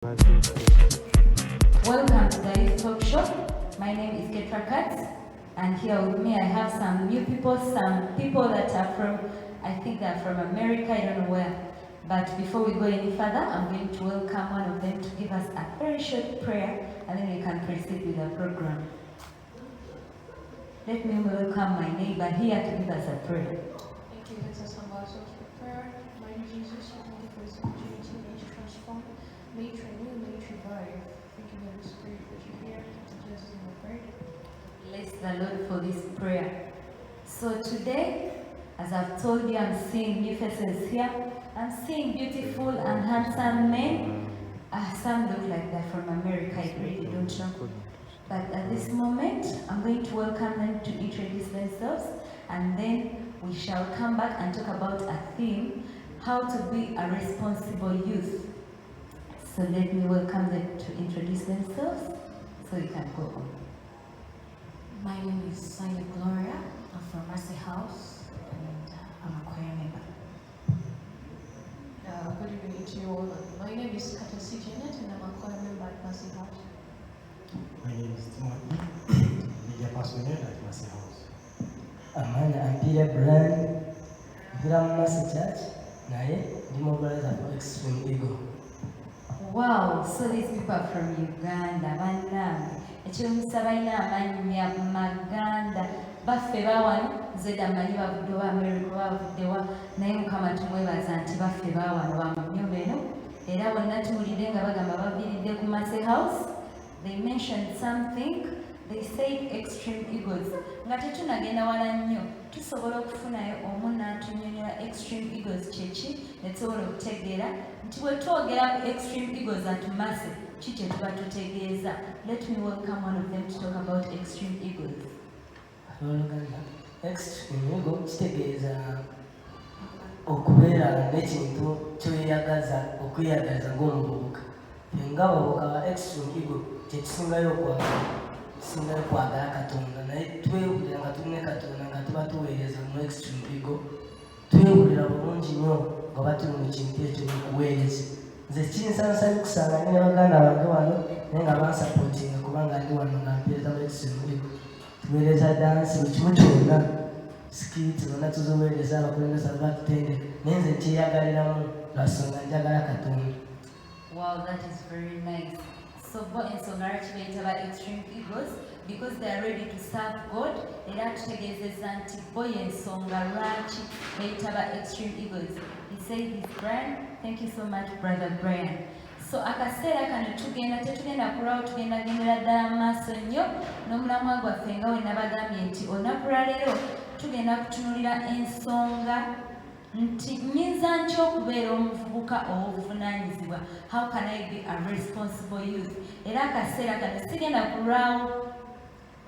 Welcome to the Youth Talk Show. My name is Ketra Katz, and here with me I have some new people, some people that are from, I think they're from America, I don't know where. But before we go any further, I'm going to welcome one of them to give us a very short prayer, and then we can proceed with the program. Let me welcome my neighbor here to give us a prayer. Thank you. Let us humble ourselves for prayer. Mighty Jesus, we thank you for this opportunity. May you transform, may you renew, may you revive. Thank you, Holy Spirit, that you're here to Jesus in the prayer. Bless the Lord for this prayer. So today, as I've told you, I'm seeing new faces here. I'm seeing beautiful and handsome men. Some look like they're from America, I really don't know. But at this moment, I'm going to welcome them to introduce themselves, and then we shall come back and talk about a theme, how to be a responsible youth. So let me welcome them to introduce themselves, so we can go on. My name is Sanya Gloria. I'm from Mercy House, and I'm a choir member. Good evening to you all. My name is Katasi Janet, and I'm a choir member at Mercy House. My name is Timothy, media personnel at Mercy House. Amanda Ampira Brand, Gram Mercy Church, naye ndi mobilizer for Extreme Eagle. Wow, so these people are from Uganda, bannange. Ekyomusa balina amannya Maganda. Baffe bawano, nze amanyi bavudde wa America bavudde wa, naye Mukama tumwebaza nti baffe bawano ba mu nnyumba eno. Era bonna tuwulidde nga bagamba baviiridde ku Mercy House. They mentioned something, they said Extreme Eagles. Nga tetunagenda wala nnyo, tusobola okufunayo omu n'atunnyonnyola Extreme Eagles kyeki, ne tusobola okutegeera nti bwe twogera ku Extreme Eagles at Mercy, ki kye tuba tutegeeza. Let me welcome one of them to talk about Extreme Eagles. Oluganda, Extreme Eagle kitegeeza okubeera n'ekintu ky'oyeyagaza okweyagaza ng'omuvubuka. Ng'abavubuka ba Extreme Eagle kyekisingayo kwagala Katonda, naye twewulira nga tulina Katonda nga tuba tuweereza mu Extreme Eagle, twewulira bulungi nnyo nga batuli mu kintu ekyo n'okuweereza. Nze kinsansanya kusanga ne baganda bange wano naye nga bansapootinga kubanga ndi wano nga mpeereza mu Extreme Eagle. Tuweereza dansi buli kimu kyonna, sikiti zonna tuziweereza, abakulembeze batutendeka, naye nze nkyeyagaliramu lwasonga njagala Katonda. Wow, that is very nice. So bo ensonga lwaki beeyita Extreme Eagles, because they are ready to serve God. Era tutegeezezza nti bo ensonga lwaki beeyita Extreme Eagles. He said his Brian. Thank you so much, Brother Brian. So akaseera kano tetugenda kulwawo, tugenda gendera ddala maaso nnyo n'omulamwa gwaffe nga we nabagambye nti olunaku lwaleero tugenda kutunuulira ensonga nti nnyinza ntya okubeera omuvubuka ow'obuvunaanyizibwa. How can I be a responsible youth? Era akaseera kano sigenda kulwawo,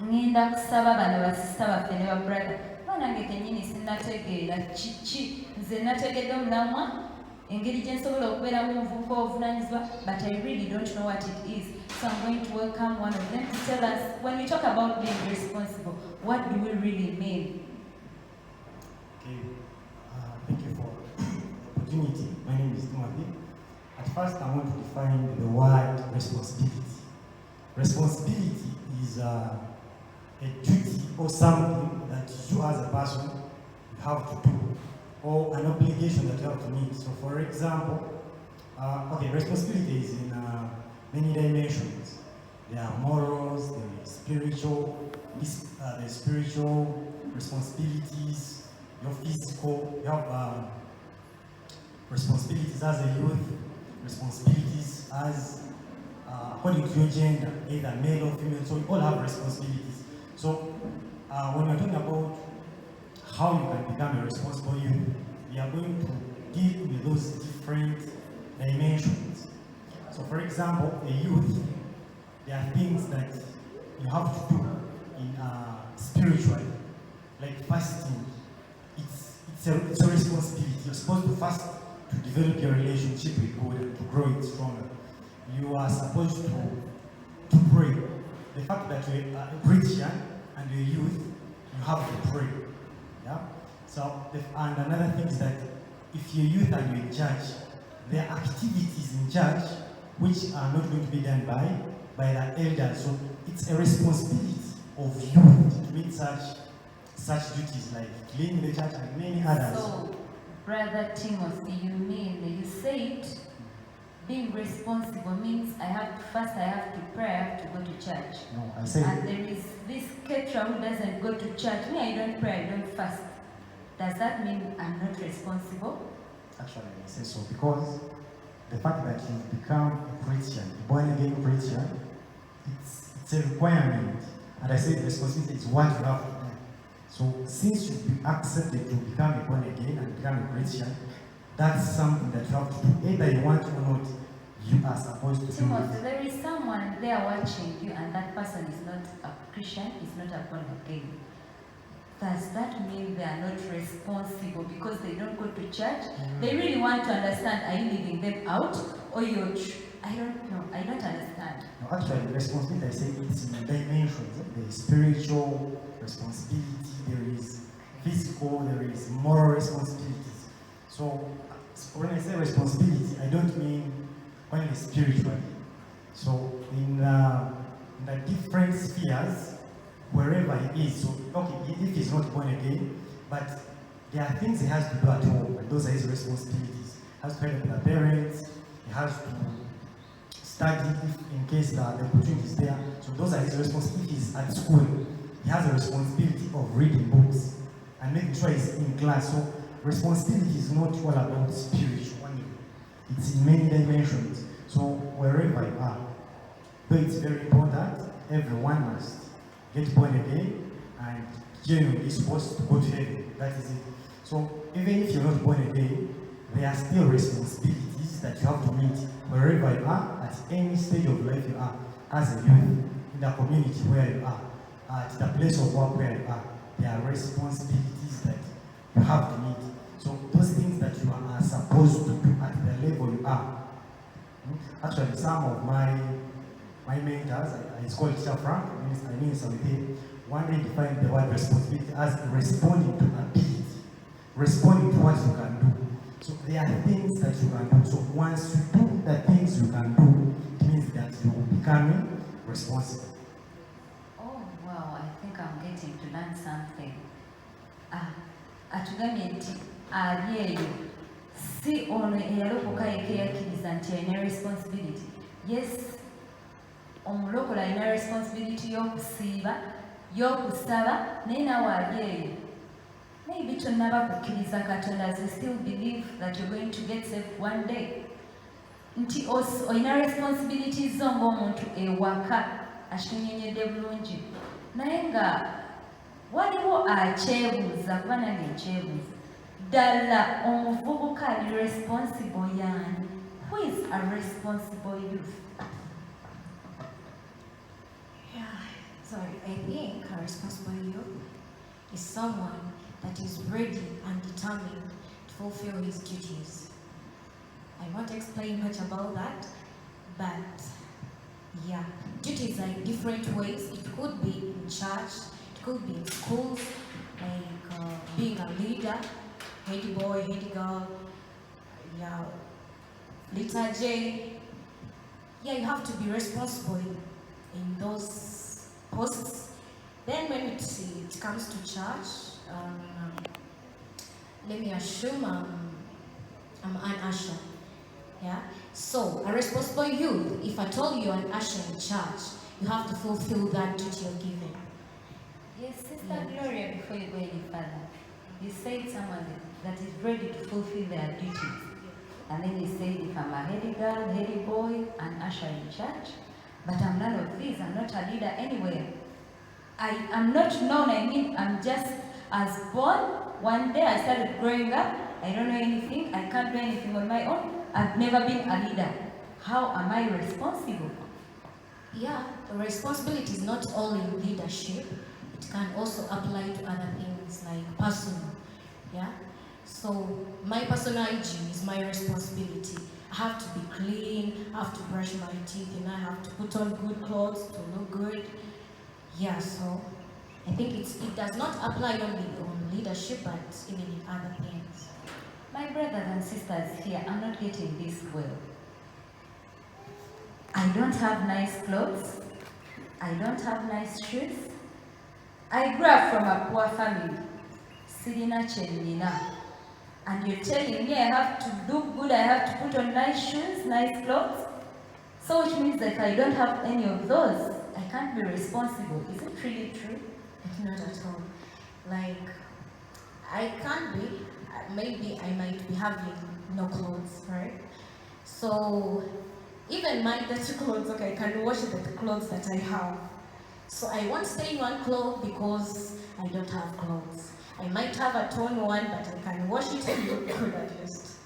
ngenda kusaba bano basista baffe ne babrother. Nange kennyini sinnategeera kiki, nze nategedde omulamwa engeri gye nsobola okubeeramu omuvubuka ow'obuvunaanyizibwa, but I really don't know what it is. So I'm going to welcome one of them to tell us, when we talk about being responsible, what do we really mean? Okay, thank you for the opportunity. My name is Timothy. At first, I want to define the word responsibility. Responsibility is a duty or something that you as a person you have to do, or an obligation that you have to meet. So for example, responsibility is in many dimensions. There are morals, there is spiritual, responsibilities, your physical, you have responsibilities as a youth, responsibilities as according to your gender, either male or female, so you all have responsibilities. So when we're talking about how you can become a responsible youth, we are going to deal with those different dimensions. So for example, a youth, there are things that you have to do in spiritually, like fasting. It's a responsibility. You're supposed to fast to develop your relationship with God and to grow it stronger. You are supposed to pray. The fact that you're a Christian and you're a youth, you have to pray. Yeah. So, and another thing is that if you're youth and you're in church, there are activities in church which are not going to be done by the elders. So it's a responsibility of youth to meet such duties like cleaning the church and many others. So, Brother Timothy, you said being responsible means I have to fast, I have to pray, I have to go to church. No, I say And there is this caterer who doesn't go to church. Me, I don't pray, I don't fast. Does that mean I'm not responsible? actually I say so because the fact that you become a Christian, a born again Christian, it's a requirement. And I say the responsibility is what you have to do. So since you've been accepted to become a born again and become a Christian, that's something that you have to do. Either you want or not, you are supposed to do Timothy, it. there is someone there watching you and that person is not a Christian, is not a born again. Does that mean they are not responsible because they don't go to church? They really want to understand, are you leaving them out or you're I don't know, I don't understand. No, actually, responsibility, I say it's in dimensions. There is spiritual responsibility, there is physical, there is moral responsibilities. So when I say responsibility, I don't mean only spiritually. So in the different spheres, wherever he is, so okay, if he's not born again, but there are things he has to do at home, and those are his responsibilities. He has to help the parents, he has to study if in case the opportunity is there. So those are his responsibilities at school. He has a responsibility of reading books and making sure he's in class. So responsibility is not all about spiritual only. It's in many dimensions. So wherever you are, though it's very important, everyone must get born again and genuinely supposed to go to heaven. That is it. So even if you're not born again, there are still responsibilities that you have to meet wherever you are, at any stage of life you are, as a youth, in the community where you are, at the place of work where you are. There are responsibilities that you have to meet. So those things that you are supposed to do at the level you are. Actually, some of my mentors, it's called Teacher Frank, I mean with him, one day defined the word responsibility as responding to ability, responding to what you can do. So there are things that you can do. So once you do the things you can do, it means that you will become responsible. Oh, wow, I think I'm getting to learn something. Atugambye nti ali eyo si ono eyalokoka yekeyakkiriza nti alina responsibility. Yes, omulokole alina responsibility y'okusiiba, y'okusaba, naye naawe ali eyo. Maybe tonnaba kukkiriza Katonda, as you still believe that you're going to get saved one day. Nti olina responsibilities zo ng'omuntu ewaka akitunyenyedde bulungi. Naye nga waliwo akyebuuza, kuba nange nkyebuuza. Ddala omuvubuka ali responsible y'ani? Who is a responsible youth? Yeah, sorry, I think a responsible youth is someone that is ready and determined to fulfill his duties. I won't explain much about that, but yeah, duties are in different ways. It could be in church, it could be in schools, like being a leader, head boy, head girl, yeah, liturgy. Yeah, you have to be responsible in those posts. Then when it comes to church, let me assume I'm an usher. Yeah. So a responsible youth, if I told you you're an usher in church, you have to fulfill that duty you're given. Yes, Sister Gloria, before you go any further, you said someone that is ready to fulfill their duties. And then you said, if I'm a heady girl, heady boy, an usher in church, but I'm none of these, I'm not a leader anywhere. I'm not known, I'm just as born. One day I started growing up, I don't know anything, I can't do anything on my own. I've never been a leader. How am I responsible? Yeah, the responsibility is not only in leadership, it can also apply to other things like personal. Yeah. So my personal hygiene is my responsibility. I have to be clean, I have to brush my teeth, and I have to put on good clothes to look good. Yeah, so I think it does not apply only on leadership, but even in other things. My brothers and sisters here, I'm not getting this well. I don't have nice clothes, I don't have nice shoes, I grew up from a poor family, sirina chenina, and you're telling me I have to look good, I have to put on nice shoes, nice clothes? So which means that if I don't have any of those, I can't be responsible. Is it really true? Not at all. Like, I can be, maybe I might be having no clothes, right? So, even my dirty clothes, okay, I can wash the clothes that I have. So I won't stay in one clothes because I don't have clothes. I might have a torn one, but I can wash it and look good at least.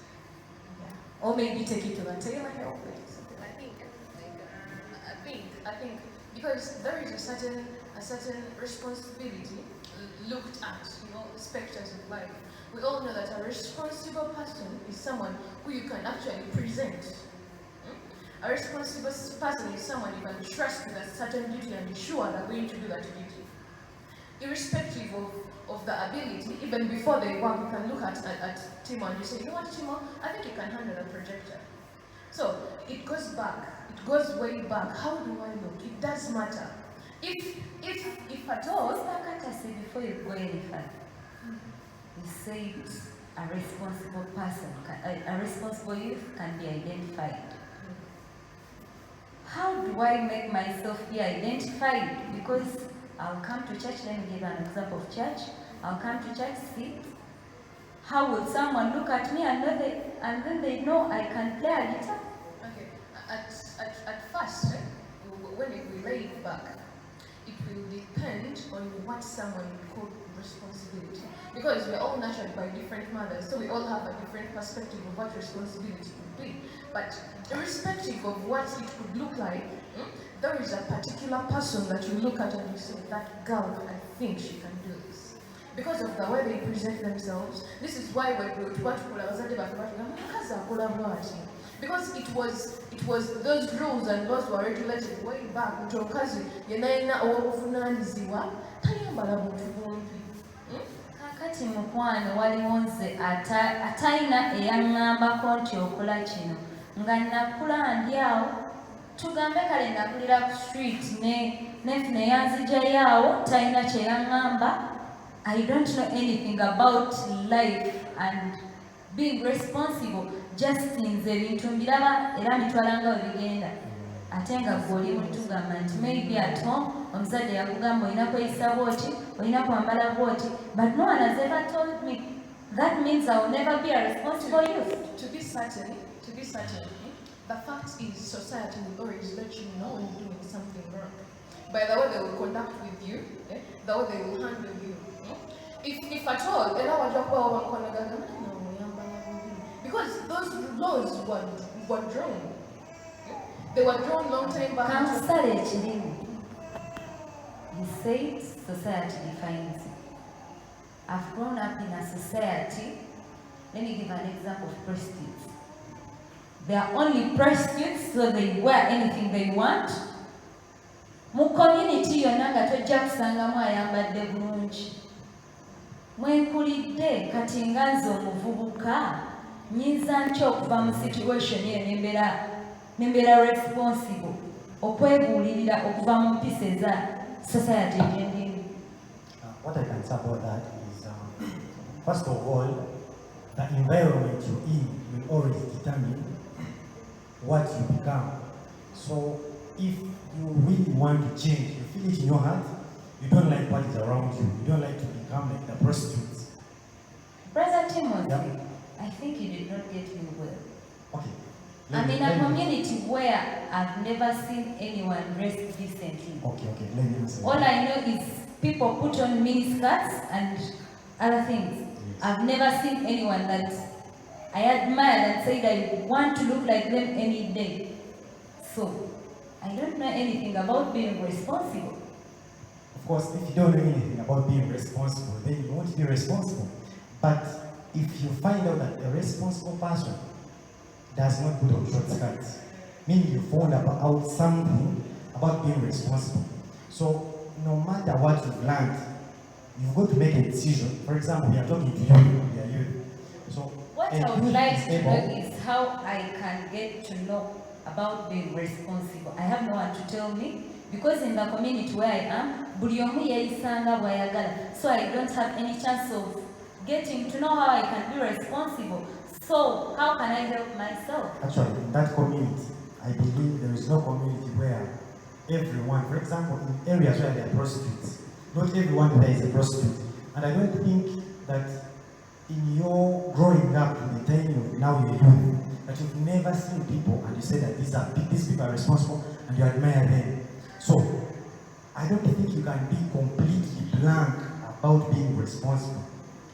Yeah. Or maybe take it to the tailor help it. I think because there is a certain responsibility looked at, specters of life. We all know that a responsible person is someone who you can actually present. A responsible person is someone you can trust with a certain duty and be sure they're going to do that duty. Irrespective of the ability, even before they work, you can look at Timo and you say, you know what, Timo, I think you can handle a projector. So it goes back. It goes way back. How do I look? It does matter. If at all, Before you go any further, you said a responsible person, a responsible youth can be identified. How do I make myself be identified? Because I'll come to church, let me give an example of church. I'll come to church, sit. How would someone look at me and then they know I can play a guitar? okay, at first, when we lay it back, it will depend on what someone would call responsibility. Because we're all nurtured by different mothers, so we all have a different perspective of what responsibility could be. But irrespective of what it could look like, there is a particular person that you look at and you say, that girl, I think she can do this. Because of the way they present themselves, this is why we wrote what because it was those rules and laws were regulated way back. Kakati mukwano waliwo nze atayina eyaŋŋambako nti okola kino nga nakula ndi awo tugambe kale nakulira ku street nefuna eyanzijayo awo talina kyeyaŋŋamba. I don't know anything about life and being responsible. Just nze ebintu mbiraba era mbitwala nga bwe bigenda. Ate nga gwe oli mutugamba nti maybe at home omuzadde yakugamba olina kweyisa bwoti, olina kwambala bwoti, but no one has ever told me that means I will never be a responsible youth. To be certain, the fact is society will always let you know when you're doing something wrong. By the way they will conduct with you, the way they will handle you. If at all, because those laws were drawn. They were drawn long time back. Kansale ekirimu. You said society defines it. I've grown up in a society. Let me give an example of prostitutes. They are only prostitutes, so they wear anything they want. Mu community yonna nga tojja kusangamu ayambadde bulungi. Mwenkulidde kati nga nze omuvubuka nyinza ntya okuva mu situation eyo nembeera responsible okwebuulirira okuva mu mpisa eza society gyendimu. What I can say about that is, first of all, the environment you're in will always determine what you become. So if you really want to change, you feel it in your heart, you don't like what is around you, you don't like to become like the prostitutes. Brother Timothy, Yeah. I think you did not get me well. Okay. I'm in a community where I've never seen anyone dressed decently. Okay, let me answer. All I know is people put on mini skirts and other things. Yes. I've never seen anyone that I admired and said I want to look like them any day. So, I don't know anything about being responsible. Of course, if you don't know anything about being responsible, then you won't be responsible. But if you find out that a responsible person does not put on short skirts, meaning you found out something about being responsible. So no matter what you've learned, you've got to make a decision. For example, we are talking to you, we are youth. So What I would like to know is how I can get to know about being responsible. I have no one to tell me because in the community where I am, buli omu yeeyisanga bw'ayagala. So I don't have any chance of getting to know how I can be responsible. So how can I help myself? Actually, in that community, I believe there is no community where everyone, for example, in areas where there are prostitutes, not everyone there is a prostitute. And I don't think that in your growing up to the time you now you're youth, that you've never seen people and you say that these people are responsible and you admire them. So I don't think you can be completely blank about being responsible.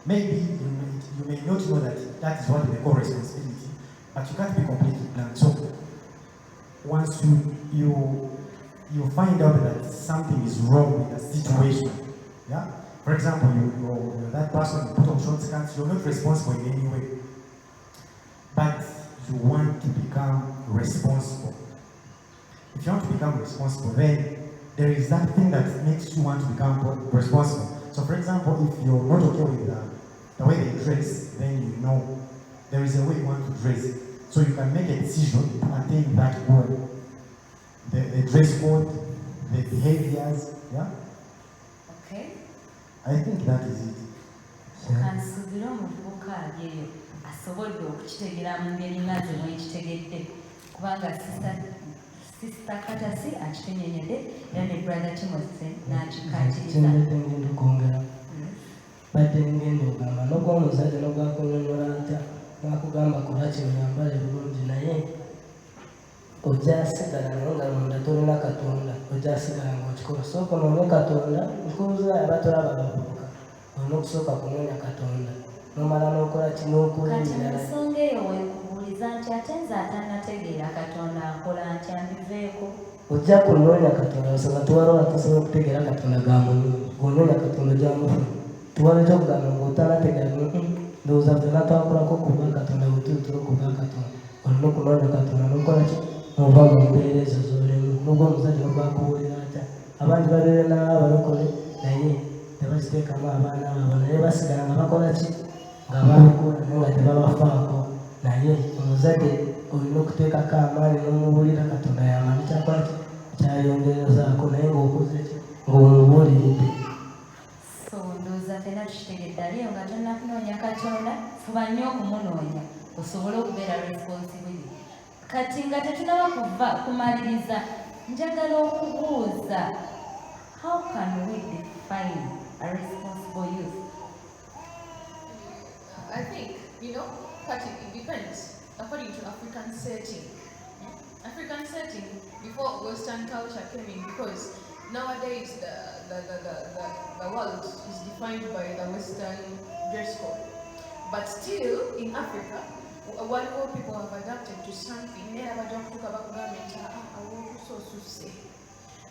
Maybe you may not know that is what we call responsibility, but you can't be completely blank. So once you find out that something is wrong with the situation, yeah. For example, you're that person, you put on short skirts, you're not responsible in any way, but you want to become responsible. If you want to become responsible, then there is that thing that makes you want to become responsible. So for example, if you're not okay with the way they dress, then you know there is a way you want to dress. So you can make a decision to attain that goal. The dress code, the behaviors, yeah? Okay. I think that is it. Kansuubira omuvubuka ali eyo asobodde okukitegeera mu ngeri nga ze mwekitegedde kubanga sista Katasi akitenyonyedde era ne brother Timothy n'akikatiriza. ngenda okwongera badde ngenda ogamba n'ogw'omuzadde n'ogwakunyonyola ntya n'akugamba kuba kino yambala bulungi naye ojja sigala naye nga munda tolina Katonda ojja sigala ng'okikola sooka onoonye Katonda nkubuuza abatolaba bavubuka olina okusooka kunoonya Katonda nomala n'okola kino okuwa Kati ebirala ensonga eyo weekubuuliza nti ate nze atannategeera Katonda nkola ntya mbiveeko. ojja kunoonya Katonda osanga tuwaliwo atasobola okutegeera Katonda ga mulungi gonoonya Katonda gyamufuna tuwala ekyokugamba ng'otanategeera ndowooza ffe natwakolako kuba Katonda bwetuutira okuba Katonda olina okunoonya Katonda n'okola ki n'ova mu mbeera ezo z'olimu n'obwo omuzadde nogwakubuulira atya abandi babeere n'abalokole naye tebakiteekamu abaana baabo naye basigala nga bakola ki nga babikola naye nga tebabafaako naye omuzadde olina okuteekako amaanyi n'omubuulira Katonda yamanyi kyakola ki kyayongerezaako naye ng'okoze ki ng'omubuuliridde. So ndowooza ffenna tukitegedde aliyo nga tonnakunoonya Katonda fuba nnyo okumunoonya osobole okubeera responsibility. Kati nga tetunaba kumaliriza njagala okubuuza how can we define a responsible youth? I think, but it depends according to African setting. African setting before Western culture came in, because nowadays the world is defined by the Western dress code. But still in Africa, one more people have adapted to something.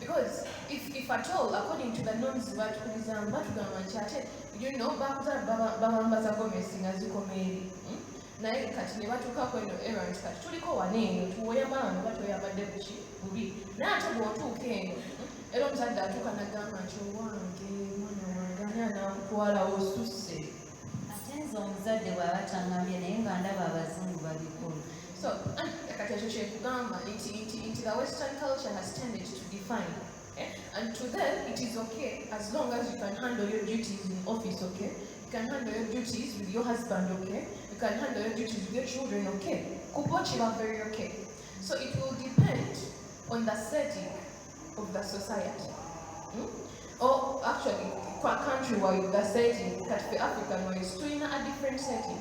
Because if at all, according to the norms, naye kati ne batuukako eno errant kati tuliko wano eno tuwoyambala nga batoyambadde buki bubi naye ate bw'otuuka eno era omuzadde atuuka nagamba nti owange mwana wange ani anaakutwala osusse Ate nze omuzadde bw'aba tangambye naye nga ndaba abazungu babikola. So kati ekyo kyekugamba nti the Western culture has tended to define. And to them it is okay as long as you can handle your duties in office, okay? You can handle your duties with your husband, okay? You can handle your duties with your children, okay? Kubochi are very okay. So it will depend on the setting of the society. Or actually, country-wide, the setting, that for African-wise, to in a different setting.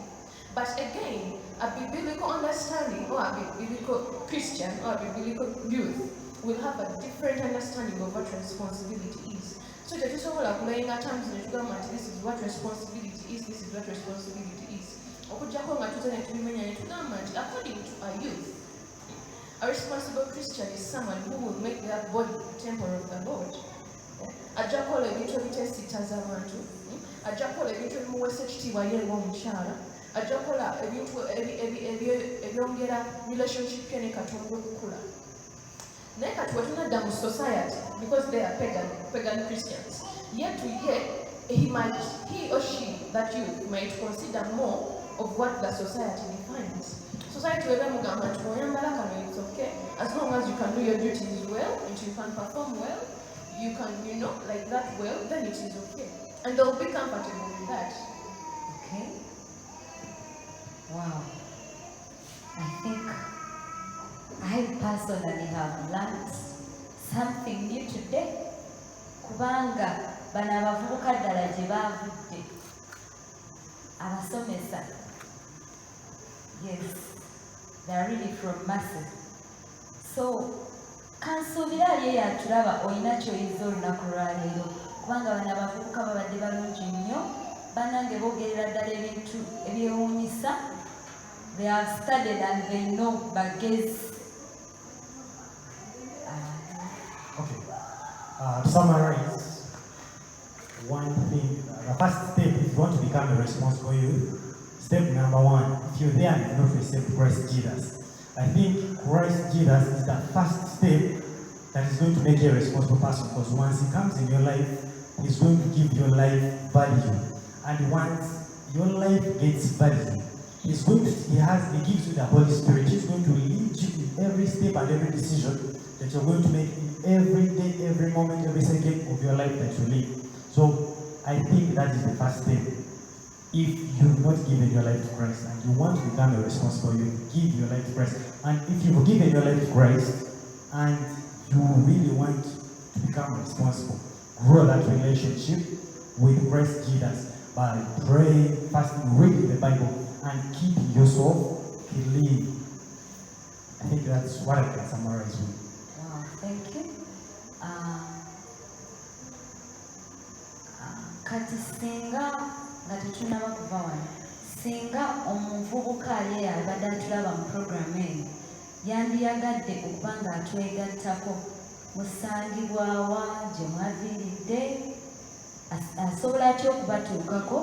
But again, a biblical understanding, or a biblical Christian, or a biblical youth, will have a different understanding of what responsibility is. So that is all applying at times in the government, this is what responsibility is, this is what responsibility is. According to a youth, a responsible Christian is someone who will make their body the temple of the Lord. Ajakola ebintu ebitesitaza abantu, ajakola ebintu ebimuweesa ekitiibwa ye ng'omukyala, ajakola ebintu ebyongera relationship ye ne Katonda okukula. Naye kati bwe tunadda mu society, because they are pagan Christians, yet he or she, that youth, might consider more of what the society defines. Society weba mugamba nti oyambala kano it's okay. As long as you can do your duties well, and you can perform well, you can, like that well, then it is okay. And they'll be comfortable with that. Okay. Wow. I think I personally have learned something new today. Kubanga bano abavubuka ddala gye baavudde abasomesa, yes, they are really from massive. So kansuubira ali eyo atulaba olina ky'oyiza olunaku lwaleero, kubanga bano abavubuka babadde balungi nnyo, bannange boogerera ddala ebintu ebyewuunyisa. They have studied and they know bagezi. To summarize, one thing, the first step if you want to become a responsible youth, step number one, if you're there and you not accept Christ Jesus, I think Christ Jesus is the first step that is going to make you a responsible person, because once he comes in your life, he's going to give your life value. And once your life gets value, he gives you the Holy Spirit. He's going to lead you in every step and every decision that you're going to make in every day, every moment, every second of your life that you live. So I think that is the first step. If you've not given your life to Christ and you want to become a responsible, you give your life to Christ. And if you've given your life to Christ and you really want to become responsible, grow that relationship with Christ Jesus by praying, fasting, reading the Bible, and keep yourself clean. I think that's what I can summarize with. Wow, thank you. Kati singa nga tetunaba kuva wano, singa omuvubuka ali abadde atulaba mu programu eno yandiyagadde okuba nga atwegattako, musangibwawa gye mwaviiridde, asobola atya okubatuukako,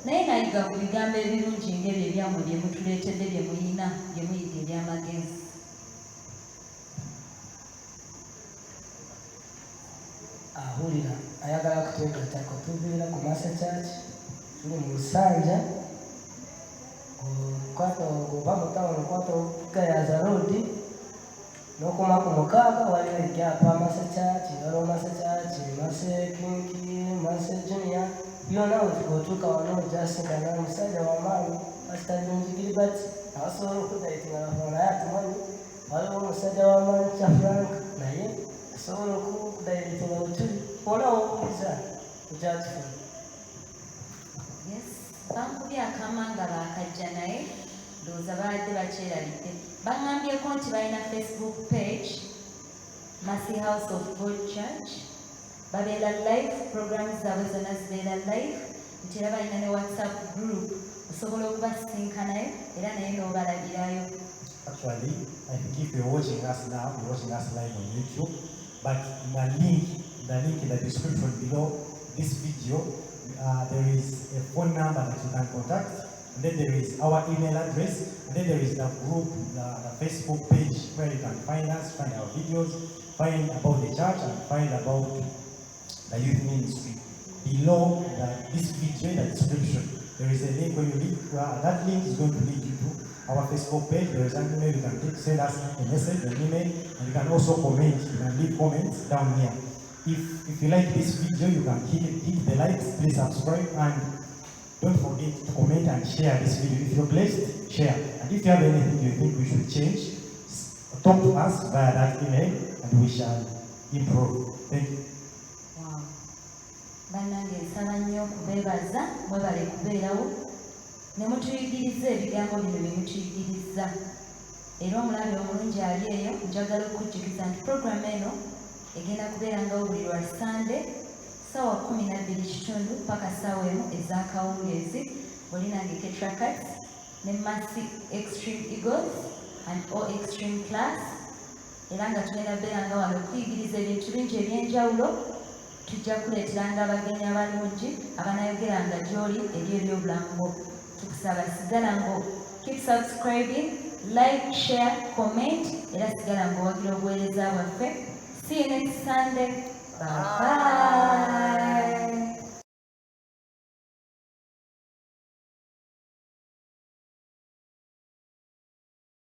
naye nayiga ku bigambo ebirungi ng'ebyo ebyammwe bye mutuleetedde bye muyina bye muyiga eby'amagezi. Ahulira ayagala kutwegattako, tuviira ku Masa Church, tuli mu Lusanja, okuva mu tawuni okwata Gayaza Road n'okoma ku mukaaga waliwo ekyapa Masa Church, waliwo Masa Church, Masa Kinki, Masa Junior, byonna wetutuuka wano ojjasikana omusajja wamaanyi Pastor Gilbert abasobola okudayitinga bafuna naye atumanyi, waliwo omusajja wamaanyi Kya Frank naye asobola okudayitinga wetuli bona wobuuliza okyakifuna. Yes, bankubye akamanga baakajja naye ndowooza baadde bakyerabidde. Baŋŋambyeko nti balina Facebook page, Mercy House of God Church, babeera live, programs zaabwe zonna zibeera live, nti era balina ne WhatsApp group, osobola okubasisinkanayo era naye n'obalabirayo. Actually, I think if you're watching us now, you're watching us live on YouTube, but in the link in the description below this video, there is a phone number that you can contact, and then there is our email address, and then there is the group, the Facebook page where you can find us, find our videos, find about the church, and find about the youth ministry. Below this video in the description, there is a link. When you leave, that link is going to lead you to our Facebook page. There is an email, you can click, send us a message, an email, and you can also comment. You can leave comments down here. If you like this video, you can hit the likes, please subscribe, and don't forget to comment and share this video. If you're blessed, share. And if you have anything you think we should change, talk to us via that email, and we shall improve. Thank you. Wow. Bannange nsaba nnyo okubeebaza, mwebale kubeerawo ne mutuyigiriza ebigambo bino bye mutuyigiriza. Era omulabe omulungi ali eyo, njagala okukujjukiza nti programu eno egenda kubeerangawo buli lwa Sunday, ssaawa 12:30 paka ssaawa 1 ez'akawungeezi. Oli nange Ketrakat ne Mercy Extreme Eagles and All Extreme Class, era nga tugenda kubeeranga wano okuyigiriza ebintu bingi eby'enjawulo. Tujja kuleeteranga abagenyi abalungi abanaayogeranga gy'oli eri ebyobulamu bwo. Tukusaba sigala ngo keep subscribing, like, share, comment, era sigala ng'owagira obuweereza bwaffe. See you next Sunday. Bye bye.